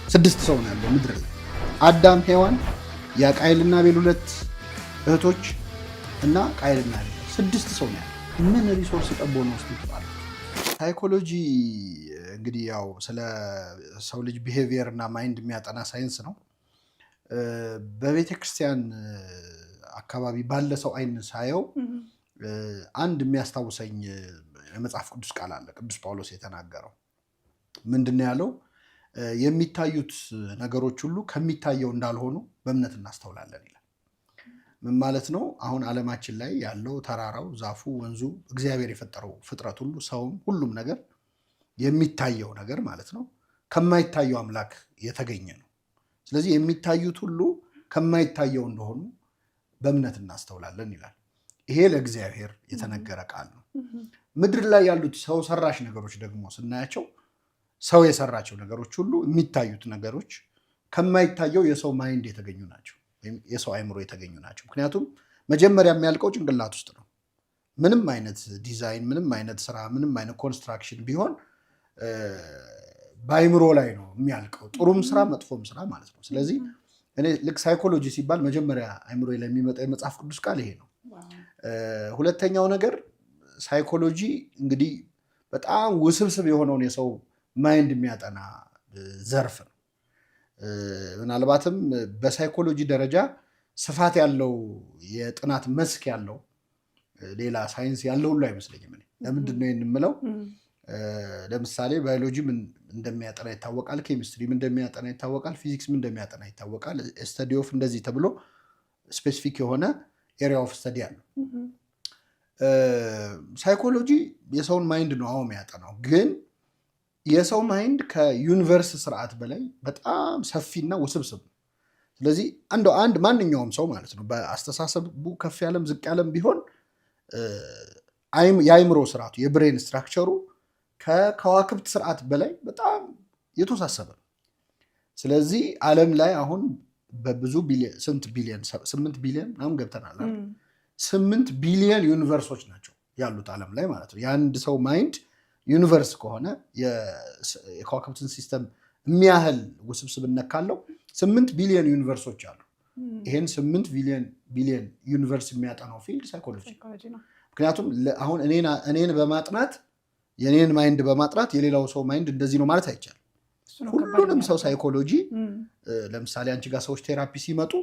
6 ሰው ነው ያለው ምድር ላይ አዳም ሔዋን ያቃይልና አቤል 2 እህቶች እና ቃይልና አቤል 6 ሰው ነው ያለው ምን ሪሶርስ ጠቦ ነው ይባላል ሳይኮሎጂ እንግዲህ ያው ስለ ሰው ልጅ ቢሄቪየር እና ማይንድ የሚያጠና ሳይንስ ነው በቤተ ክርስቲያን አካባቢ ባለ ሰው አይን ሳየው አንድ የሚያስታውሰኝ የመጽሐፍ ቅዱስ ቃል አለ ቅዱስ ጳውሎስ የተናገረው ምንድነው ያለው የሚታዩት ነገሮች ሁሉ ከሚታየው እንዳልሆኑ በእምነት እናስተውላለን ይላል ምን ማለት ነው አሁን ዓለማችን ላይ ያለው ተራራው ዛፉ ወንዙ እግዚአብሔር የፈጠረው ፍጥረት ሁሉ ሰውም ሁሉም ነገር የሚታየው ነገር ማለት ነው ከማይታየው አምላክ የተገኘ ነው ስለዚህ የሚታዩት ሁሉ ከማይታየው እንደሆኑ በእምነት እናስተውላለን ይላል ይሄ ለእግዚአብሔር የተነገረ ቃል ነው ምድር ላይ ያሉት ሰው ሰራሽ ነገሮች ደግሞ ስናያቸው ሰው የሰራቸው ነገሮች ሁሉ የሚታዩት ነገሮች ከማይታየው የሰው ማይንድ የተገኙ ናቸው የሰው አይምሮ የተገኙ ናቸው ምክንያቱም መጀመሪያ የሚያልቀው ጭንቅላት ውስጥ ነው ምንም አይነት ዲዛይን ምንም አይነት ስራ ምንም አይነት ኮንስትራክሽን ቢሆን በአይምሮ ላይ ነው የሚያልቀው ጥሩም ስራ መጥፎም ስራ ማለት ነው ስለዚህ እኔ ልክ ሳይኮሎጂ ሲባል መጀመሪያ አይምሮ ላይ የሚመጣው የመጽሐፍ ቅዱስ ቃል ይሄ ነው ሁለተኛው ነገር ሳይኮሎጂ እንግዲህ በጣም ውስብስብ የሆነውን የሰው ማይንድ የሚያጠና ዘርፍ ነው ምናልባትም በሳይኮሎጂ ደረጃ ስፋት ያለው የጥናት መስክ ያለው ሌላ ሳይንስ ያለው ሁሉ አይመስለኝም ለምንድን ነው የምለው ለምሳሌ ባዮሎጂ ምን እንደሚያጠና ይታወቃል ኬሚስትሪ ምን እንደሚያጠና ይታወቃል ፊዚክስ ምን እንደሚያጠና ይታወቃል ስታዲ ኦፍ እንደዚህ ተብሎ ስፔሲፊክ የሆነ ኤሪያ ኦፍ ስታዲ አለው ሳይኮሎጂ የሰውን ማይንድ ነው አሁን የሚያጠናው ግን የሰው ማይንድ ከዩኒቨርስ ስርዓት በላይ በጣም ሰፊና ውስብስብ ነው ስለዚህ አንድ ማንኛውም ሰው ማለት ነው በአስተሳሰቡ ከፍ ያለም ዝቅ ያለም ቢሆን የአይምሮ ስርዓቱ የብሬን ስትራክቸሩ ከከዋክብት ስርዓት በላይ በጣም የተወሳሰበ ነው ስለዚህ ዓለም ላይ አሁን በብዙ ቢሊዮን 8 ቢሊዮን ምናምን ገብተናል 8 ቢሊዮን ዩኒቨርሶች ናቸው ያሉት ዓለም ላይ ማለት ነው የአንድ ሰው ማይንድ ዩኒቨርስ ከሆነ የከዋክብትን ሲስተም የሚያህል ውስብስብነት ካለው 8 ቢሊዮን ዩኒቨርሶች አሉ ይሄን 8 ቢሊዮን ዩኒቨርስ የሚያጠናው ፊልድ ሳይኮሎጂ ነው ምክንያቱም አሁን እኔን በማጥናት የኔን ማይንድ በማጥራት የሌላው ሰው ማይንድ እንደዚህ ነው ማለት አይቻልም ሁሉንም ሰው ሳይኮሎጂ ለምሳሌ አንቺ ጋር ሰዎች ቴራፒ ሲመጡ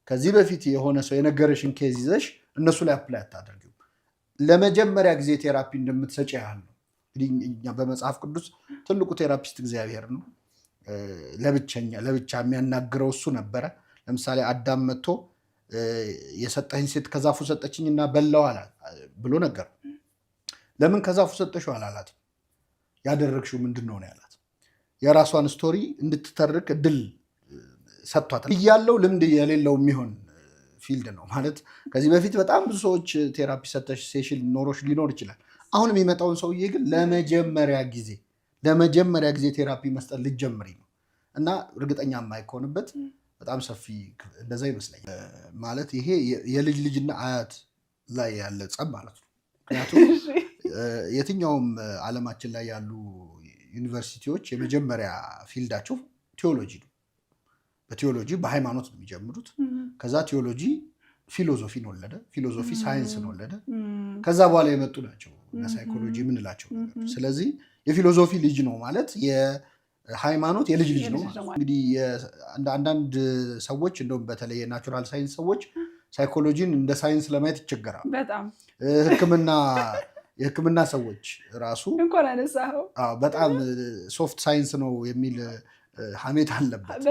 ከዚህ በፊት የሆነ ሰው የነገረሽን ኬዝ ይዘሽ እነሱ ላይ አፕላይ አታደርጊው ለመጀመሪያ ጊዜ ቴራፒ እንደምትሰጪ ያህል ነው እኛ በመጽሐፍ ቅዱስ ትልቁ ቴራፒስት እግዚአብሔር ነው ለብቻ የሚያናግረው እሱ ነበረ ለምሳሌ አዳም መጥቶ የሰጠኝ ሴት ከዛፉ ሰጠችኝና በላው አላት ብሎ ነገር ለምን ከዛፉ ሰጠሽው አላላት ያደረግሽው ምንድነው ነው ያላት የራሷን ስቶሪ እንድትተርክ እድል ሰጥቷታል ያለው ልምድ የሌለው የሚሆን ፊልድ ነው ማለት ከዚህ በፊት በጣም ብዙ ሰዎች ቴራፒ ሰጠሽ ሴሽን ኖሮሽ ሊኖር ይችላል አሁን የሚመጣውን ሰውዬ ግን ለመጀመሪያ ጊዜ ቴራፒ መስጠት ልጀምሪ ነው እና እርግጠኛ የማይሆንበት በጣም ሰፊ እንደዛ ይመስለኛል ማለት ይሄ የልጅ ልጅና አያት ላይ ያለ ጸብ ማለት ነው ምክንያቱም የትኛውም ዓለማችን ላይ ያሉ ዩኒቨርሲቲዎች የመጀመሪያ ፊልዳቸው ቲዮሎጂ ነው በቲዮሎጂ በሃይማኖት ነው የሚጀምሩት ከዛ ቲዮሎጂ ፊሎሶፊን ወለደ ፊሎሶፊ ሳይንስን ወለደ ከዛ በኋላ የመጡ ናቸው ሳይኮሎጂ ምንላቸው ስለዚህ የፊሎሶፊ ልጅ ነው ማለት የሃይማኖት የልጅ ልጅ ነው እንግዲህ አንዳንድ ሰዎች እንደውም በተለይ የናቹራል ሳይንስ ሰዎች ሳይኮሎጂን እንደ ሳይንስ ለማየት ይቸገራሉ በጣም የህክምና ሰዎች ራሱ እንኳን አነሳው በጣም ሶፍት ሳይንስ ነው የሚል ሐሜት አለበት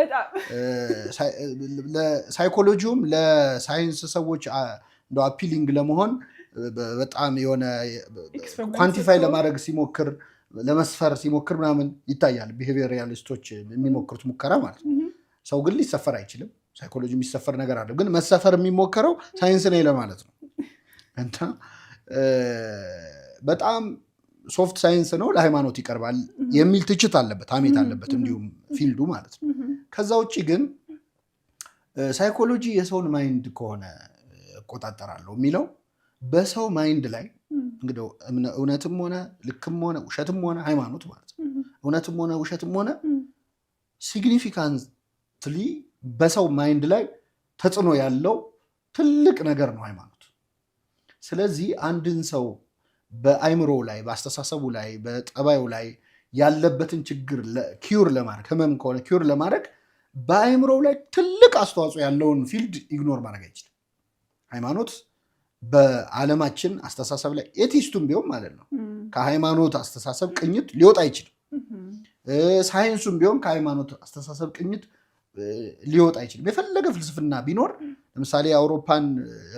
ሳይኮሎጂውም ለሳይንስ ሰዎች እንደው አፒሊንግ ለመሆን በጣም የሆነ ኳንቲፋይ ለማድረግ ሲሞክር ለመስፈር ሲሞክር ምናምን ይታያል ቢሄቪየራሊስቶች የሚሞክሩት ሙከራ ማለት ነው ሰው ግን ሊሰፈር አይችልም ሳይኮሎጂ የሚሰፈር ነገር አለ ግን መሰፈር የሚሞከረው ሳይንስ ነው ለማለት ነው እና በጣም ሶፍት ሳይንስ ነው ለሃይማኖት ይቀርባል የሚል ትችት አለበት ሐሜት አለበት እንዲሁም ፊልዱ ማለት ነው ከዛ ውጪ ግን ሳይኮሎጂ የሰውን ማይንድ ከሆነ ቆጣጠራለሁ የሚለው በሰው ማይንድ ላይ እንግዲህ እውነትም ሆነ ልክም ሆነ ውሸትም ሆነ ሃይማኖት ማለት ነው እውነትም ሆነ ውሸትም ሆነ ሲግኒፊካንትሊ በሰው ማይንድ ላይ ተጽዕኖ ያለው ትልቅ ነገር ነው ሃይማኖት። ስለዚህ አንድን ሰው በአይምሮ ላይ በአስተሳሰቡ ላይ በጠባዩ ላይ ያለበትን ችግር ኪዩር ለማድረግ ህመም ከሆነ ኪዩር ለማድረግ በአይምሮ ላይ ትልቅ አስተዋጽኦ ያለውን ፊልድ ኢግኖር ማድረግ አይችልም። ሃይማኖት በዓለማችን አስተሳሰብ ላይ ኤቲስቱም ቢሆን ማለት ነው ከሃይማኖት አስተሳሰብ ቅኝት ሊወጣ አይችልም። ሳይንሱም ቢሆን ከሃይማኖት አስተሳሰብ ቅኝት ሊወጣ አይችልም። የፈለገ ፍልስፍና ቢኖር ለምሳሌ የአውሮፓን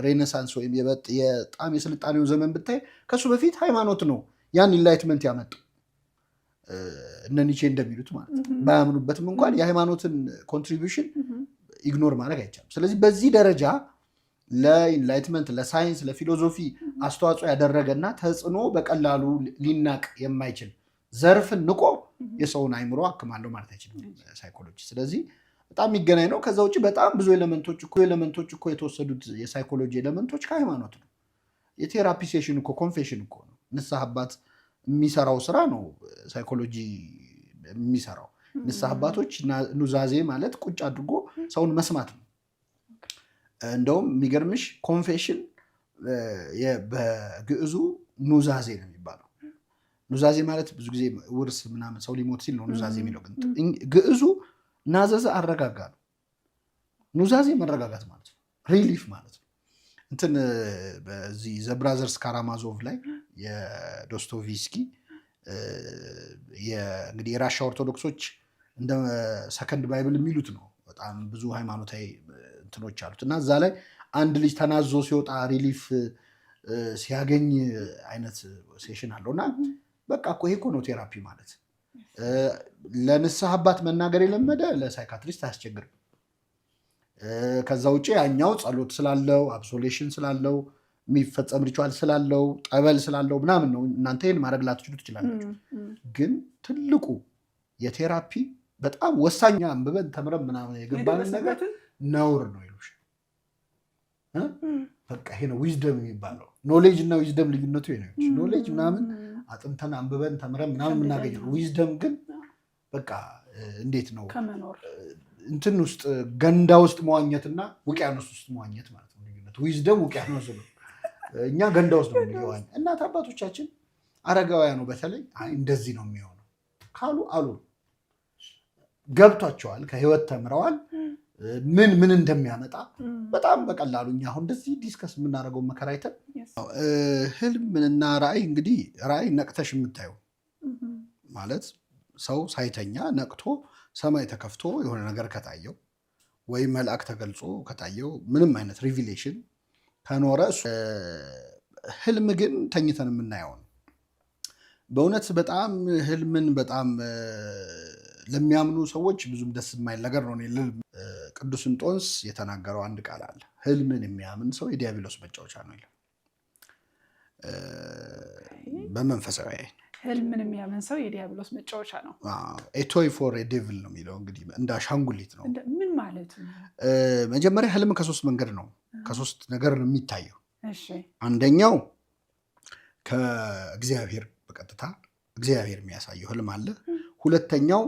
ሬኔሳንስ ወይም የጣም የስልጣኔው ዘመን ብታይ ከሱ በፊት ሃይማኖት ነው ያን ኢንላይትመንት ያመጣው። እነ ኒቼ እንደሚሉት ማለት ነው ባያምኑበትም እንኳን የሃይማኖትን ኮንትሪቢዩሽን ኢግኖር ማድረግ አይቻልም። ስለዚህ በዚህ ደረጃ ለኢንላይትመንት ለሳይንስ ለፊሎዞፊ አስተዋጽኦ ያደረገና ተጽዕኖ በቀላሉ ሊናቅ የማይችል ዘርፍን ንቆ የሰውን አይምሮ አክማለሁ ማለት አይችልም ሳይኮሎጂ። ስለዚህ በጣም የሚገናኝ ነው። ከዛ ውጭ በጣም ብዙ ኤሌመንቶች እኮ የተወሰዱት የሳይኮሎጂ ኤሌመንቶች ከሃይማኖት ነው። የቴራፒ ሴሽን እኮ ኮንፌሽን እኮ ነው። ንስሐ አባት የሚሰራው ስራ ነው ሳይኮሎጂ የሚሰራው። ንስሐ አባቶች ኑዛዜ ማለት ቁጭ አድርጎ ሰውን መስማት ነው። እንደውም የሚገርምሽ ኮንፌሽን በግዕዙ ኑዛዜ ነው የሚባለው። ኑዛዜ ማለት ብዙ ጊዜ ውርስ ምናምን ሰው ሊሞት ሲል ነው ኑዛዜ የሚለው፣ ግን ግዕዙ ናዘዘ አረጋጋ ነው። ኑዛዜ መረጋጋት ማለት ነው፣ ሪሊፍ ማለት ነው። እንትን በዚህ ዘብራዘርስ ካራማዞቭ ላይ የዶስቶቭስኪ እንግዲህ የራሻ ኦርቶዶክሶች እንደ ሰከንድ ባይብል የሚሉት ነው። በጣም ብዙ ሃይማኖታዊ እንትኖች አሉት እና እዛ ላይ አንድ ልጅ ተናዞ ሲወጣ ሪሊፍ ሲያገኝ አይነት ሴሽን አለው እና በቃ እኮ ይሄ እኮ ነው ቴራፒ ማለት። ለንስሐ አባት መናገር የለመደ ለሳይካትሪስት አያስቸግርም። ከዛ ውጭ ያኛው ጸሎት ስላለው አብሶሌሽን ስላለው የሚፈጸም ሪቹዋል ስላለው ጠበል ስላለው ምናምን ነው። እናንተ ይህን ማድረግ ላትችሉ ትችላላችሁ። ግን ትልቁ የቴራፒ በጣም ወሳኛ አንብበን ተምረን ምናምን የገባንን ነገር ነውር ነው ይሉሽ። በቃ ይሄ ነው ዊዝደም የሚባለው። ኖሌጅ እና ዊዝደም ልዩነቱ ይሄ ነው። ኖሌጅ ምናምን አጥንተን አንብበን ተምረን ምናምን የምናገኘው፣ ዊዝደም ግን በቃ እንዴት ነው እንትን ውስጥ ገንዳ ውስጥ መዋኘትና ውቅያኖስ ውስጥ መዋኘት ማለት ነው ልዩነቱ። ዊዝደም ውቅያኖስ ነው፣ እኛ ገንዳ ውስጥ ነው የሚዋኝ። እናት አባቶቻችን አረጋውያኑ በተለይ እንደዚህ ነው የሚሆነው ካሉ አሉ ገብቷቸዋል፣ ከህይወት ተምረዋል ምን እንደሚያመጣ በጣም በቀላሉ እኛ አሁን እንደዚህ ዲስከስ የምናደርገው መከራ አይተን። ህልምና ራእይ እንግዲህ ራእይ ነቅተሽ የምታየው ማለት ሰው ሳይተኛ ነቅቶ ሰማይ ተከፍቶ የሆነ ነገር ከታየው ወይም መልአክ ተገልጾ ከታየው ምንም አይነት ሪቪሌሽን ከኖረ፣ ህልም ግን ተኝተን የምናየው ነው። በእውነት በጣም ህልምን በጣም ለሚያምኑ ሰዎች ብዙም ደስ የማይል ነገር ነው። ቅዱስ እንጦንስ የተናገረው አንድ ቃል አለ። ህልምን የሚያምን ሰው የዲያብሎስ መጫወቻ ነው ይላል። በመንፈሳዊ አይን ህልምን የሚያምን ሰው የዲያብሎስ መጫወቻ ነው። ቶይ ፎር ዴቪል ነው የሚለው። እንግዲህ እንደ አሻንጉሊት ነው። ምን ማለት ነው? መጀመሪያ ህልም ከሶስት መንገድ ነው፣ ከሶስት ነገር ነው የሚታየው። አንደኛው ከእግዚአብሔር በቀጥታ እግዚአብሔር የሚያሳየው ህልም አለ። ሁለተኛው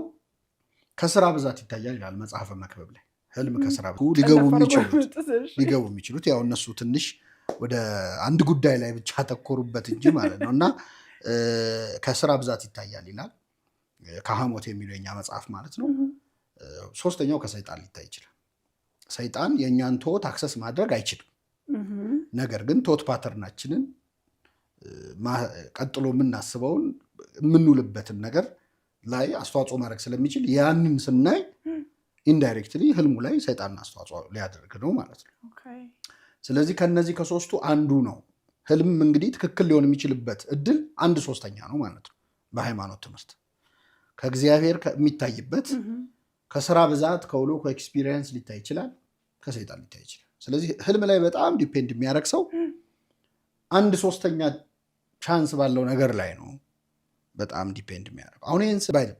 ከስራ ብዛት ይታያል ይላል መጽሐፈ መክብብ ላይ። ህልም ከስራ ሊገቡ የሚችሉት ያው እነሱ ትንሽ ወደ አንድ ጉዳይ ላይ ብቻ አተኮሩበት እንጂ ማለት ነው። እና ከስራ ብዛት ይታያል ይላል ከሐሞት የሚለው የኛ መጽሐፍ ማለት ነው። ሶስተኛው ከሰይጣን ሊታይ ይችላል። ሰይጣን የእኛን ቶት አክሰስ ማድረግ አይችልም። ነገር ግን ቶት ፓተርናችንን ቀጥሎ የምናስበውን የምንውልበትን ነገር ላይ አስተዋጽኦ ማድረግ ስለሚችል ያንን ስናይ ኢንዳይሬክትሊ ህልሙ ላይ ሰይጣን አስተዋጽኦ ሊያደርግ ነው ማለት ነው። ስለዚህ ከነዚህ ከሶስቱ አንዱ ነው። ህልም እንግዲህ ትክክል ሊሆን የሚችልበት እድል 1/3 ነው ማለት ነው። በሃይማኖት ትምህርት ከእግዚአብሔር የሚታይበት ከስራ ብዛት ከውሎ ከኤክስፒሪየንስ ሊታይ ይችላል፣ ከሰይጣን ሊታይ ይችላል። ስለዚህ ህልም ላይ በጣም ዲፔንድ የሚያደርግ ሰው 1/3 ቻንስ ባለው ነገር ላይ ነው በጣም ዲፔንድ የሚያደርገው። አሁን ይህን ስባይልም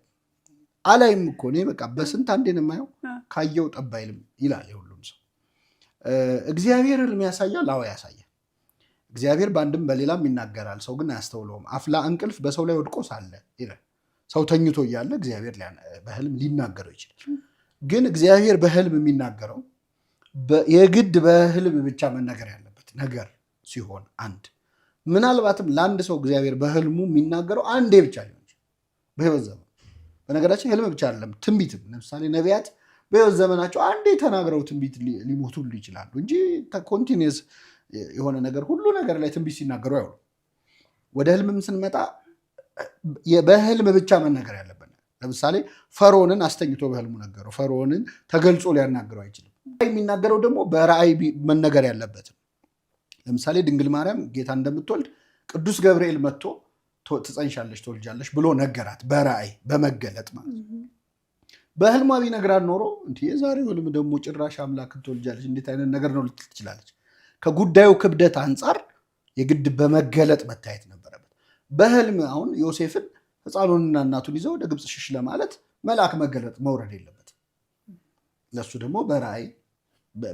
አላይም እኮ እኔ በቃ በስንት አንዴን የማየው ካየው ጠባይልም ይላል የሁሉም ሰው። እግዚአብሔር ህልም ያሳያል? አዎ ያሳያል። እግዚአብሔር በአንድም በሌላም ይናገራል፣ ሰው ግን አያስተውለውም። አፍላ እንቅልፍ በሰው ላይ ወድቆ ሳለ ይላል ሰው ተኝቶ እያለ እግዚአብሔር በህልም ሊናገረው ይችላል። ግን እግዚአብሔር በህልም የሚናገረው የግድ በህልም ብቻ መነገር ያለበት ነገር ሲሆን አንድ ምናልባትም ለአንድ ሰው እግዚአብሔር በህልሙ የሚናገረው አንዴ ብቻ ሊሆን ይችላል በህይወት ዘመን። በነገራችን ህልም ብቻ አይደለም ትንቢትም። ለምሳሌ ነቢያት በህይወት ዘመናቸው አንዴ ተናግረው ትንቢት ሊሞቱ ሁሉ ይችላሉ እንጂ ኮንቲኒየስ የሆነ ነገር ሁሉ ነገር ላይ ትንቢት ሲናገሩ አይሆኑም። ወደ ህልምም ስንመጣ በህልም ብቻ መነገር ያለበት። ለምሳሌ ፈርዖንን አስተኝቶ በህልሙ ነገረው። ፈርዖንን ተገልጾ ሊያናግረው አይችልም። የሚናገረው ደግሞ በራእይ መነገር ያለበት። ለምሳሌ ድንግል ማርያም ጌታ እንደምትወልድ ቅዱስ ገብርኤል መጥቶ ትጸንሻለሽ ትወልጃለሽ ብሎ ነገራት። በራእይ በመገለጥ ማለት ነው። በህልሟ ቢነግራት ኖሮ የዛሬው ህልም ደግሞ ጭራሽ አምላክን ትወልጃለሽ እንዴት አይነት ነገር ነው ልትል ትችላለች። ከጉዳዩ ክብደት አንጻር የግድ በመገለጥ መታየት ነበረበት። በህልም አሁን ዮሴፍን ህፃኑንና እናቱን ይዘው ወደ ግብፅ ሽሽ ለማለት መልአክ መገለጥ መውረድ የለበት። ለሱ ደግሞ በራእይ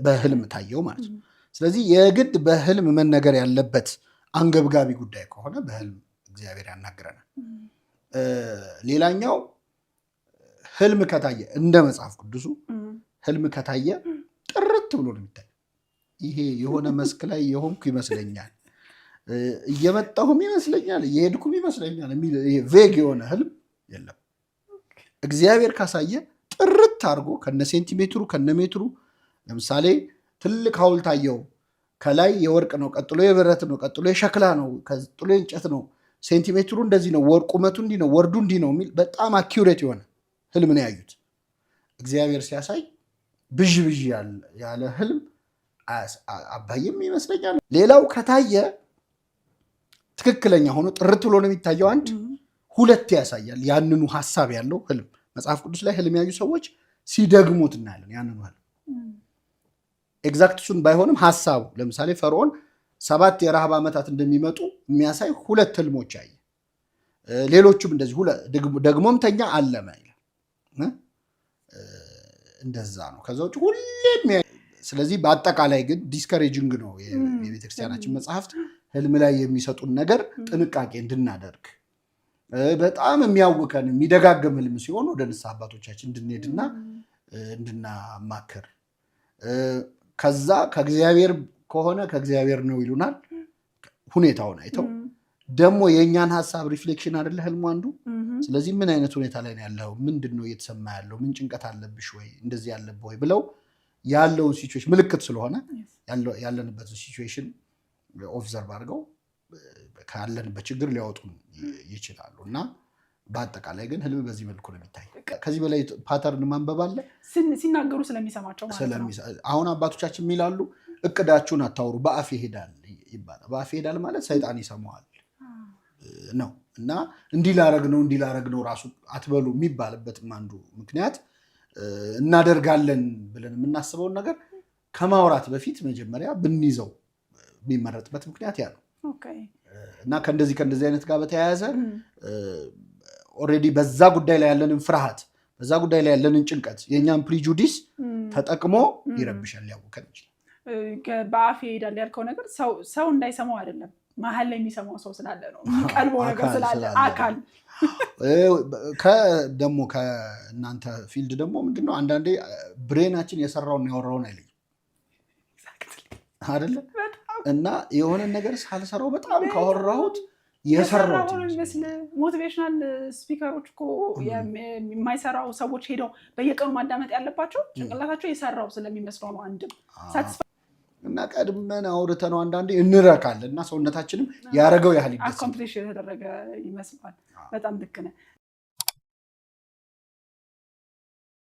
በህልም ታየው ማለት ነው። ስለዚህ የግድ በህልም መነገር ያለበት አንገብጋቢ ጉዳይ ከሆነ በህልም እግዚአብሔር ያናግረናል። ሌላኛው ህልም ከታየ እንደ መጽሐፍ ቅዱሱ ህልም ከታየ ጥርት ብሎ ነው የሚታየው። ይሄ የሆነ መስክ ላይ የሆንኩ ይመስለኛል፣ እየመጣሁም ይመስለኛል፣ እየሄድኩም ይመስለኛል የሚል ቬግ የሆነ ህልም የለም። እግዚአብሔር ካሳየ ጥርት አድርጎ ከነ ሴንቲሜትሩ ከነ ሜትሩ። ለምሳሌ ትልቅ ሐውልት አየው፣ ከላይ የወርቅ ነው፣ ቀጥሎ የብረት ነው፣ ቀጥሎ የሸክላ ነው፣ ቀጥሎ የእንጨት ነው፣ ሴንቲሜትሩ እንደዚህ ነው፣ ቁመቱ እንዲህ ነው፣ ወርዱ እንዲህ ነው የሚል በጣም አኪውሬት የሆነ ህልም ነው ያዩት። እግዚአብሔር ሲያሳይ ብዥ ብዥ ያለ ህልም አባይም ይመስለኛል። ሌላው ከታየ ትክክለኛ ሆኖ ጥርት ብሎ ነው የሚታየው። አንድ ሁለት ያሳያል ያንኑ ሐሳብ ያለው ህልም። መጽሐፍ ቅዱስ ላይ ህልም ያዩ ሰዎች ሲደግሙት እናያለን ያንኑ ህልም። ኤግዛክት እሱን ባይሆንም ሐሳቡ ለምሳሌ ፈርዖን 7 የረሃብ ዓመታት እንደሚመጡ የሚያሳይ 2 ህልሞች አየ። ሌሎቹም እንደዚህ ደግሞም ተኛ አለመ ይላል። እንደዛ ነው። ከዛ ውጭ ሁሌም ስለዚህ በአጠቃላይ ግን ዲስከሬጂንግ ነው የቤተክርስቲያናችን መጽሐፍት ህልም ላይ የሚሰጡን ነገር ጥንቃቄ እንድናደርግ። በጣም የሚያውከን የሚደጋገም ህልም ሲሆን ወደ ንስሐ አባቶቻችን እንድንሄድና እንድናማክር፣ ከዛ ከእግዚአብሔር ከሆነ ከእግዚአብሔር ነው ይሉናል። ሁኔታውን አይተው ደግሞ የእኛን ሀሳብ ሪፍሌክሽን አይደለ ህልሙ አንዱ። ስለዚህ ምን አይነት ሁኔታ ላይ ነው ያለው፣ ምንድን ነው እየተሰማ ያለው፣ ምን ጭንቀት አለብሽ ወይ እንደዚህ ያለብህ ወይ ብለው ያለውን ሲቹዌሽን ምልክት ስለሆነ ያለንበትን ሲቹዌሽን ኦብዘርቭ አድርገው ካለንበት ችግር ሊያወጡን ይችላሉ። እና በአጠቃላይ ግን ህልም በዚህ መልኩ ነው የሚታይ። ከዚህ በላይ ፓተርን ማንበብ አለ ሲናገሩ ስለሚሰማቸው ማለት ነው። አሁን አባቶቻችን የሚላሉ እቅዳችሁን አታውሩ በአፍ ይሄዳል ይባላል። በአፍ ይሄዳል ማለት ሰይጣን ይሰማዋል ነው። እና እንዲህ ላረግ ነው ራሱ አትበሉ የሚባልበትም አንዱ ምክንያት እናደርጋለን ብለን የምናስበውን ነገር ከማውራት በፊት መጀመሪያ ብንይዘው የሚመረጥበት ምክንያት ያ ነው። እና ከእንደዚህ አይነት ጋር በተያያዘ ኦልሬዲ በዛ ጉዳይ ላይ ያለንን ፍርሃት፣ በዛ ጉዳይ ላይ ያለንን ጭንቀት የእኛን ፕሪጁዲስ ተጠቅሞ ይረብሻል፣ ሊያውከን ይችላል። በአፍ ይሄዳል ያልከው ነገር ሰው እንዳይሰማው አይደለም፣ መሀል ላይ የሚሰማው ሰው ስላለ ነው። የሚቀልበው ነገር ስላለ አካል ደግሞ ከእናንተ ፊልድ ደግሞ ምንድነው አንዳንዴ ብሬናችን የሰራውን ያወራውን አይለኝም አይደለ? እና የሆነ ነገር ሳልሰራው በጣም ካወራሁት የሰራሁት ሞቲቬሽናል ስፒከሮች እኮ የማይሰራው ሰዎች ሄደው በየቀኑ ማዳመጥ ያለባቸው ጭንቅላታቸው የሰራው ስለሚመስለው ነው። አንድም እና ቀድመን አውርተነው አንዳንዴ እንረካለን እና ሰውነታችንም ያረገው ያህል ይደስል አኮምፕሊሽ የተደረገ ይመስላል። በጣም ልክ ነህ።